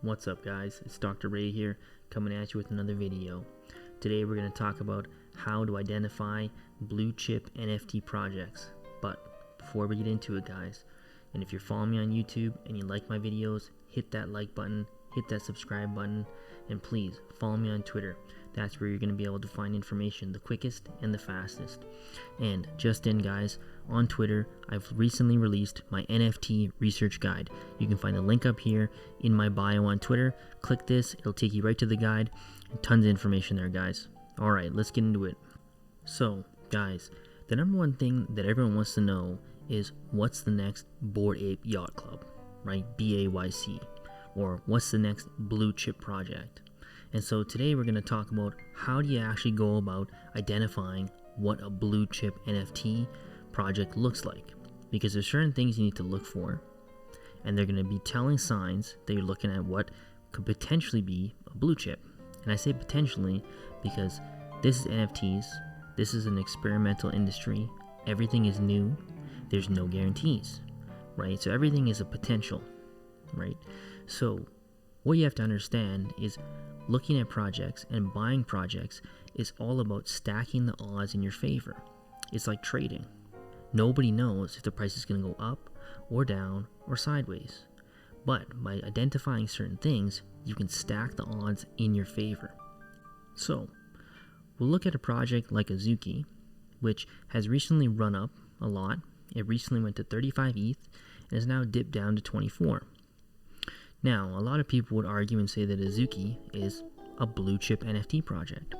What's up guys, it's Dr. Ray here, coming at you with another video. Today we're going to talk about how to identify blue chip NFT projects. But before we get into it guys, and if you're following me on YouTube and you like my videos, hit that like button, hit that subscribe button, and please follow me on Twitter. That's where you're going to be able to find information the quickest and the fastest. And just in guys, on Twitter, I've recently released my NFT research guide. You can find the link up here in my bio on Twitter. Click this, it'll take you right to the guide. And tons of information there guys. Alright, let's get into it. So guys, the number one thing that everyone wants to know is what's the next Bored Ape Yacht Club, right? BAYC. Or what's the next blue chip project? And so today we're going to talk about how do you actually go about identifying what a blue chip NFT project looks like. Because there's certain things you need to look for, and they're going to be telling signs that you're looking at what could potentially be a blue chip. And I say potentially because this is NFTs, this is an experimental industry, everything is new, there's no guarantees, right? So everything is a potential, right? So what you have to understand is looking at projects and buying projects is all about stacking the odds in your favor. It's like trading. Nobody knows if the price is going to go up or down or sideways. But by identifying certain things, you can stack the odds in your favor. So, we'll look at a project like Azuki, which has recently run up a lot. It recently went to 35 ETH and is now dipped down to 24. Now, a lot of people would argue and say that Azuki is a blue chip NFT project.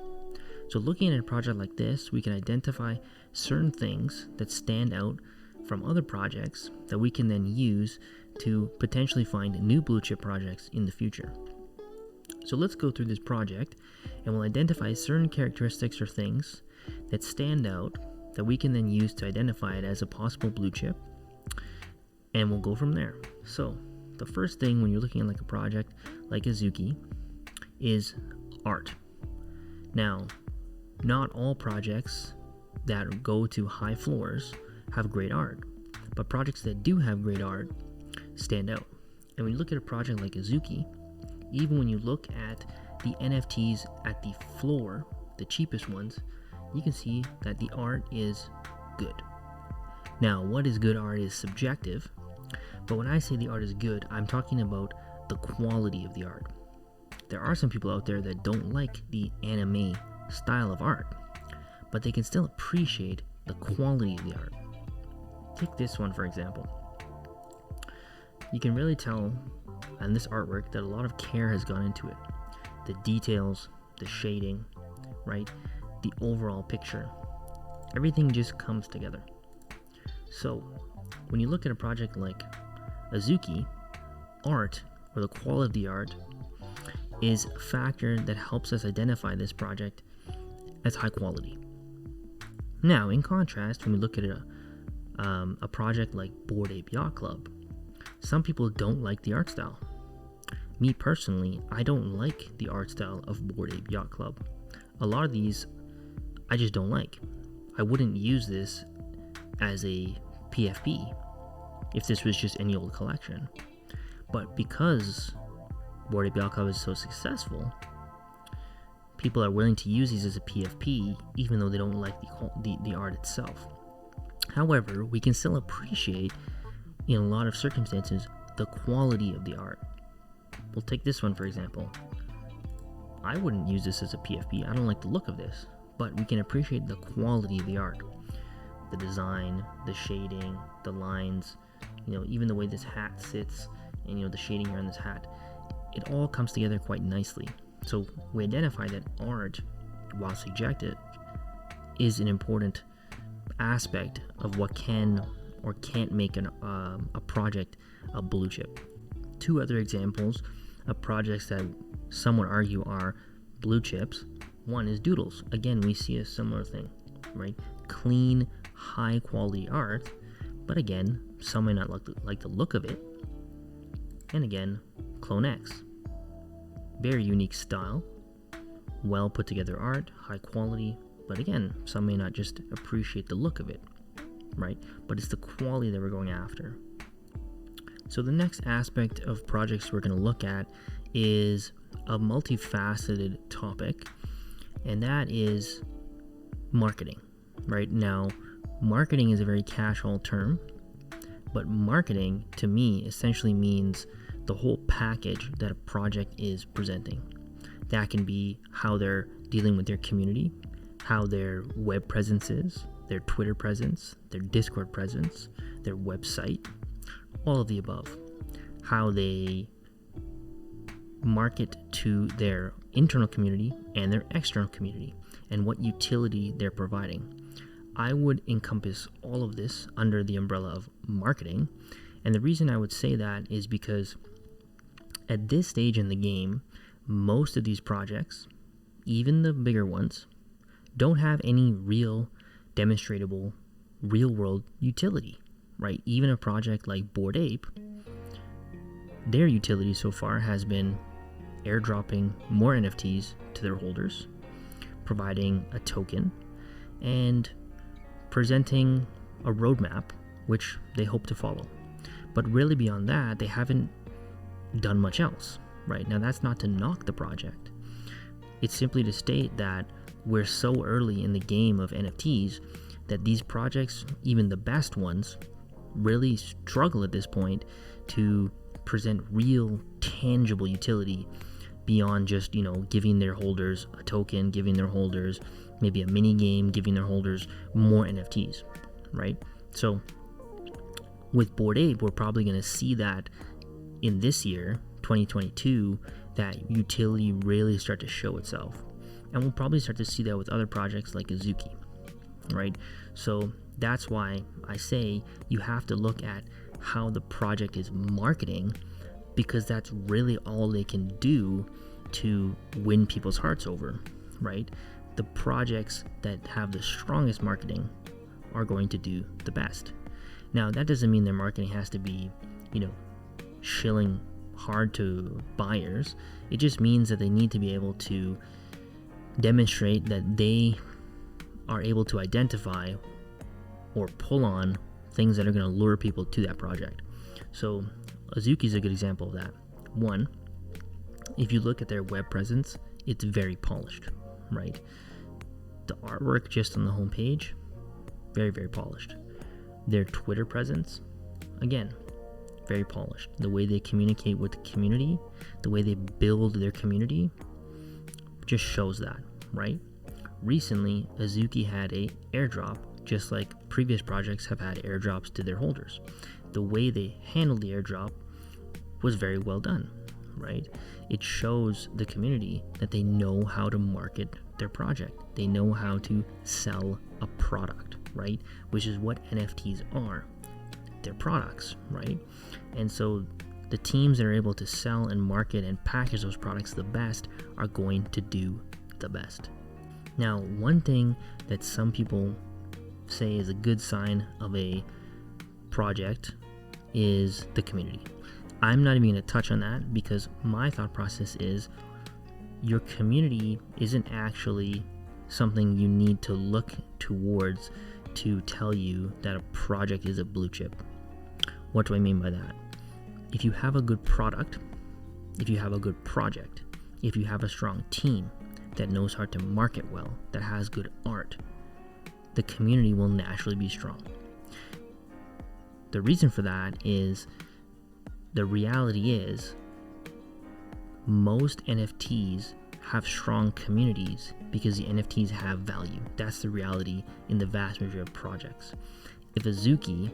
So looking at a project like this, we can identify certain things that stand out from other projects that we can then use to potentially find new blue chip projects in the future. So let's go through this project and we'll identify certain characteristics or things that stand out that we can then use to identify it as a possible blue chip, and we'll go from there. So the first thing when you're looking at like a project like Azuki is art. Now, not all projects that go to high floors have great art, but projects that do have great art stand out. And when you look at a project like Azuki, even when you look at the NFTs at the floor, the cheapest ones, you can see that the art is good. Now, what is good art is subjective, but when I say the art is good, I'm talking about the quality of the art. There are some people out there that don't like the anime style of art, but they can still appreciate the quality of the art. Take this one for example. You can really tell on this artwork that a lot of care has gone into it. The details, the shading, right? The overall picture. Everything just comes together. So, when you look at a project like Azuki, art, or the quality of the art, is a factor that helps us identify this project as high quality. Now, in contrast, when we look at a project like Bored Ape Yacht Club, some people don't like the art style. Me personally, I don't like the art style of Bored Ape Yacht Club. A lot of these, I just don't like. I wouldn't use this as a PFP if this was just any old collection. But because Bored Ape Yacht Club is so successful, people are willing to use these as a PFP even though they don't like the art itself. However, we can still appreciate, in a lot of circumstances, the quality of the art. We'll take this one for example. I wouldn't use this as a PFP, I don't like the look of this, but we can appreciate the quality of the art. The design, the shading, the lines, even the way this hat sits, and the shading here on this hat, it all comes together quite nicely. So we identify that art, while subjective, is an important aspect of what can or can't make a project a blue chip. Two other examples of projects that some would argue are blue chips. One is Doodles. Again, we see a similar thing, right? Clean, high quality art, but again, some may not like the look of it. And again, Clone X. Very unique style, well put together art, high quality, but again, some may not just appreciate the look of it, right? But it's the quality that we're going after. So the next aspect of projects we're going to look at is a multifaceted topic, and that is marketing. Right now, marketing is a very catch-all term, but marketing to me essentially means the whole package that a project is presenting. That can be how they're dealing with their community, how their web presence is, their Twitter presence, their Discord presence, their website, all of the above. How they market to their internal community and their external community, and what utility they're providing. I would encompass all of this under the umbrella of marketing, and the reason I would say that is because at this stage in the game, most of these projects, even the bigger ones, don't have any real demonstrable real-world utility, right? Even a project like Bored Ape, their utility so far has been airdropping more NFTs to their holders, providing a token, and presenting a roadmap which they hope to follow. But really beyond that, they haven't done much else, right? Now that's not to knock the project. It's simply to state that we're so early in the game of NFTs that these projects, even the best ones, really struggle at this point to present real tangible utility beyond just, giving their holders a token, giving their holders maybe a mini game, giving their holders more NFTs, right? So with Bored Ape, we're probably going to see that in this year, 2022, that utility really start to show itself. And we'll probably start to see that with other projects like Azuki, right? So that's why I say you have to look at how the project is marketing, because that's really all they can do to win people's hearts over, right? The projects that have the strongest marketing are going to do the best. Now, that doesn't mean their marketing has to be, shilling hard to buyers. It just means that they need to be able to demonstrate that they are able to identify or pull on things that are going to lure people to that project. So Azuki is a good example of that. One, if you look at their web presence, it's very polished, right? The artwork just on the homepage, very, very polished. Their Twitter presence, again, very polished. The way they communicate with the community, the way they build their community, just shows that, right? Recently, Azuki had a airdrop, just like previous projects have had airdrops to their holders. The way they handled the airdrop was very well done, right? It shows the community that they know how to market their project. They know how to sell a product, right? Which is what NFTs are. They're products, right? And so the teams that are able to sell and market and package those products the best are going to do the best. Now, one thing that some people say is a good sign of a project is the community. I'm not even going to touch on that because my thought process is your community isn't actually something you need to look towards to tell you that a project is a blue chip. What do I mean by that? If you have a good product, if you have a good project, if you have a strong team that knows how to market well, that has good art, the community will naturally be strong. The reason for that is the reality is most NFTs have strong communities because the NFTs have value. That's the reality in the vast majority of projects. If Azuki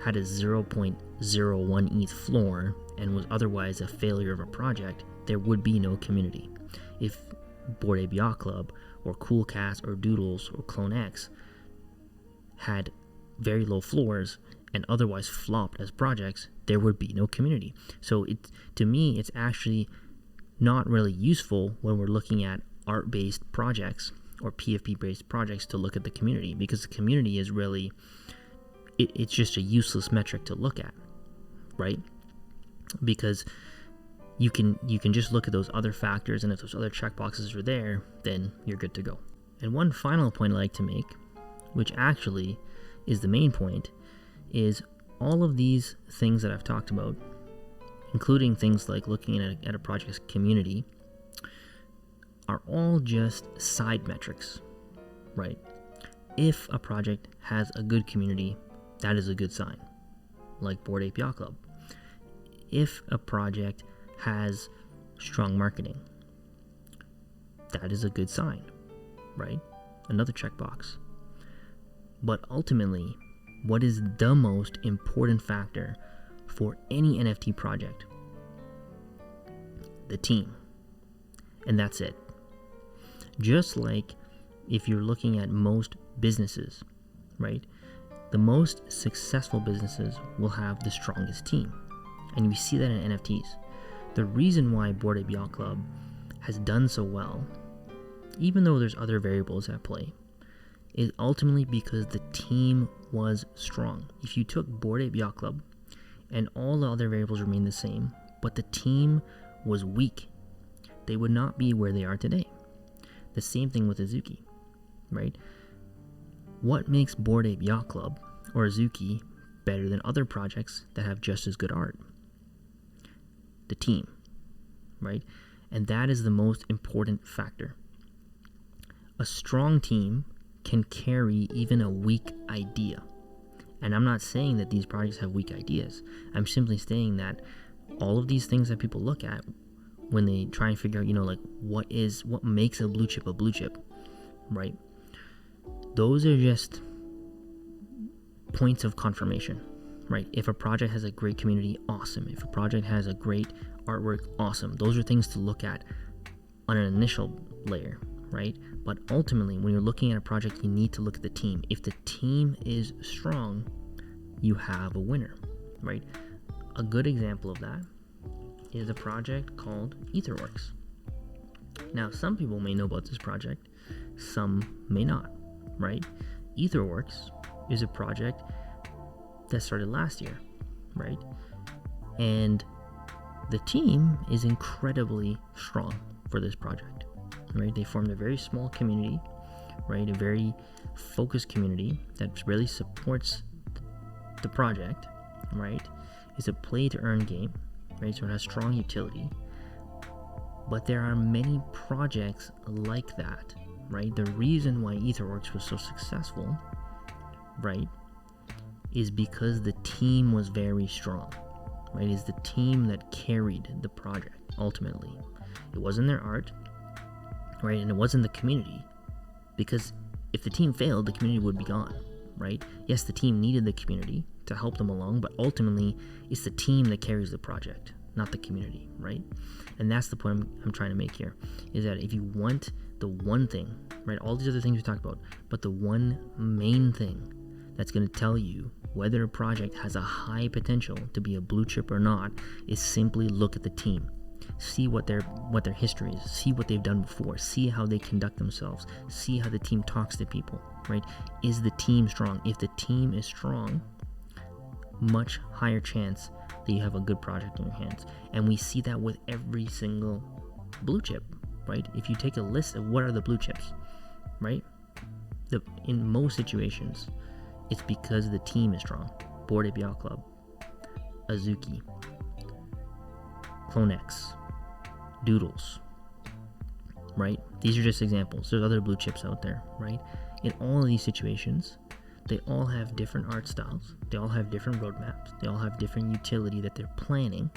had a 0.01 ETH floor and was otherwise a failure of a project, there would be no community. If Bored Ape Yacht Club or Cool Cats or Doodles or Clone X had very low floors and otherwise flopped as projects, there would be no community. So to me, it's actually not really useful when we're looking at art-based projects or PFP-based projects to look at the community, because the community is really, it's just a useless metric to look at, right? Because you can just look at those other factors, and if those other checkboxes are there, then you're good to go. And one final point I like to make, which actually is the main point, is all of these things that I've talked about, including things like looking at a project's community, are all just side metrics, right? If a project has a good community, that is a good sign, like Bored Ape Yacht Club. If a project has strong marketing, that is a good sign, right? Another checkbox. But ultimately, what is the most important factor for any NFT project? The team. And that's it. Just like if you're looking at most businesses, right? The most successful businesses will have the strongest team. And we see that in NFTs. The reason why Bored Ape Yacht Club has done so well, even though there's other variables at play, is ultimately because the team was strong. If you took Bored Ape Yacht Club and all the other variables remained the same, but the team was weak, they would not be where they are today. The same thing with Azuki, right? What makes Bored Ape Yacht Club or Azuki better than other projects that have just as good art? The team, right? And that is the most important factor. A strong team can carry even a weak idea. And I'm not saying that these projects have weak ideas. I'm simply saying that all of these things that people look at when they try and figure out, like what makes a Bluechip, right? Those are just points of confirmation, right? If a project has a great community, awesome. If a project has a great artwork, awesome. Those are things to look at on an initial layer, right? But ultimately, when you're looking at a project, you need to look at the team. If the team is strong, you have a winner, right? A good example of that is a project called etherworks. Now, some people may know about this project, some may not, right? etherworks is a project that started last year, right? And the team is incredibly strong for this project, right? They formed a very small community, right? A very focused community that really supports the project, right? It's a play to earn game, right? So it has strong utility. But there are many projects like that, right? The reason why etherworks was so successful, right, is because the team was very strong, right? It's the team that carried the project ultimately. It wasn't their art, right? And it wasn't the community, because if the team failed, the community would be gone, right? Yes, the team needed the community to help them along, but ultimately it's the team that carries the project, not the community, right? And that's the point I'm trying to make here, is that if you want the one thing, right, all these other things we talked about, but the one main thing that's going to tell you whether a project has a high potential to be a blue chip or not is simply look at the team. See what their history is, see what they've done before, see how they conduct themselves, see how the team talks to people, right? Is the team strong? If the team is strong, much higher chance that you have a good project in your hands. And we see that with every single blue chip, right? If you take a list of what are the blue chips, right? In most situations, it's because the team is strong. Bored Ape Yacht Club, Azuki, CloneX, Doodles, right? These are just examples. There's other blue chips out there, right? In all of these situations, they all have different art styles. They all have different roadmaps. They all have different utility that they're planning.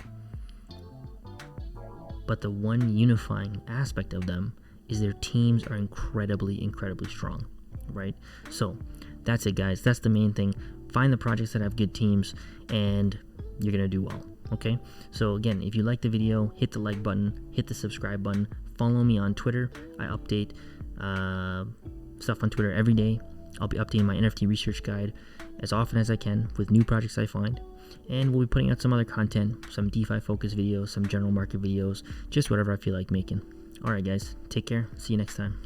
But the one unifying aspect of them is their teams are incredibly, incredibly strong, right? So that's it, guys. That's the main thing. Find the projects that have good teams and you're going to do well, okay? So again, if you like the video, hit the like button, hit the subscribe button, follow me on Twitter. I update stuff on Twitter every day. I'll be updating my NFT research guide as often as I can with new projects I find. And we'll be putting out some other content, some DeFi focused videos, some general market videos, just whatever I feel like making. Alright guys, take care. See you next time.